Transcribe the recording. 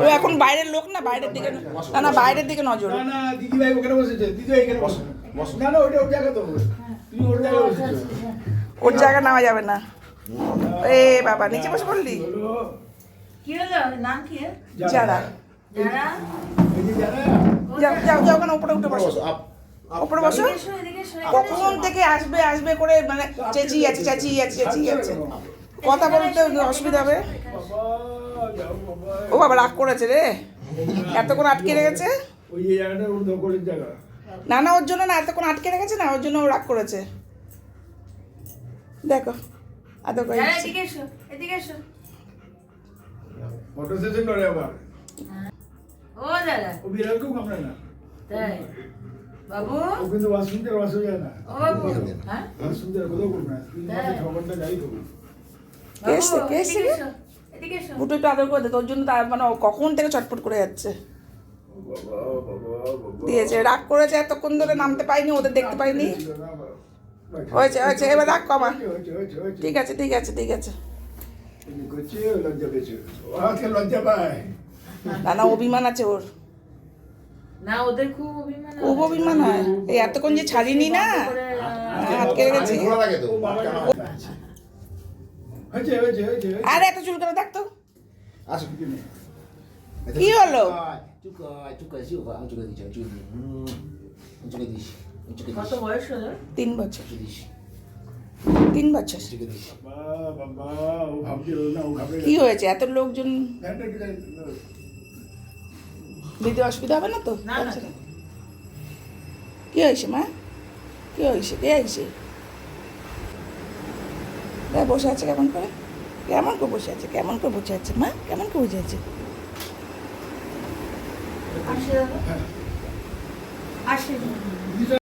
ও এখন বাইরের লোক না, বাইরের দিকে না, বাইরের দিকে নজর। না দিদি ভাই ওখানে বসেছে, দিদি ভাই এখানে বসে। না না ওটা ওর জায়গা তো, তুমি ওর জায়গায় বসেছো। ওর জায়গা নেওয়া যাবে না। এ বাবা নিচে বসে পড়লি। কি হলো? নাম কি? যারা যারা? এই যে যারা যাও যাও যাও, ওখানে উপরে উঠে বসো, উপরে বসো। এসো, এদিকে এসো, কখন থেকে আসবে আসবে করে মানে চেঁচিয়ে যাচ্ছে। কথা বলতে অসুবিধা হবে। বাবা যাও বাবা। ও বাবা রাগ করেছে রে, এতক্ষণ আটকে রেখেছে। ওই যে জায়গাটা ওর দখলের জায়গা। না না ওর জন্য না, এতক্ষণ আটকে রেখেছে না, ওর জন্য ও রাগ করেছে। দেখো আদর করে যারা দিচ্ছে। এদিকে এসো, এদিকে এসো। ফটো সেশন করে আবার। ও দাদা, ও বিড়ালকেও কামড়ায় না। তাই বাবু, ও কিন্তু ওয়াশরুম থেকে ওয়াশ হয়ে যায় না। ও বাবু, হ্যাঁ ওয়াশরুম থেকে কোথাও করবে না। 3 মাসে 6 ঘন্টা যাই করবে। কে এসছে, কে এসছে এদিকে রে? এসো, এদিকে এসো। বুটো একটু আদর করে দে, তোর জন্য তার মানে ও কখন থেকে ছটফট করে যাচ্ছে। বাবা বাবা বাবা। দিয়েছে, রাগ করেছে এতক্ষণ ধরে, নামতে পাইনি, ওদের দেখতে পাইনি। হয়েছে হয়েছে, এবার রাগ কমা। ঠিক আছে ঠিক আছে ঠিক আছে। করছে লজ্জা পেয়েছে। ও আজকে লজ্জা পায়। না না অভিমান আছে ওর, না ওদের খুব অভিমান, খুব অভিমান হয়। এই এতক্ষণ যে ছাড়িনি না, আটকে রেখেছি। খোলা থাকে তো। ও বাবা হয়েছে হয়েছে হয়েছে। আর এত চুল করে থাকতো আসো। কি হলো? চুকাই শিওকা আমি চুকাই দিচ্ছি, আমি চুকাই দিচ্ছি। কত বয়স হলো? 3 বছর, চুকাই দিচ্ছি, 3 বছর। চুকাই দিচ্ছি। বাবা বাবা ও ভাবছিল না, ও ভাবে কি হয়েছে এত লোকজন? ফ্যানটা কি জানি দিতে অসুবিধা হবে না তো? না, না। আচ্ছা। কি হয়েছে মা? কি হয়েছে? কে হয়েছে? বসে আছে কেমন করে? কেমন করে বসে আছে? কেমন করে বসে আছে মা? কেমন করে বসে আছে? আসে দাদা, আসে।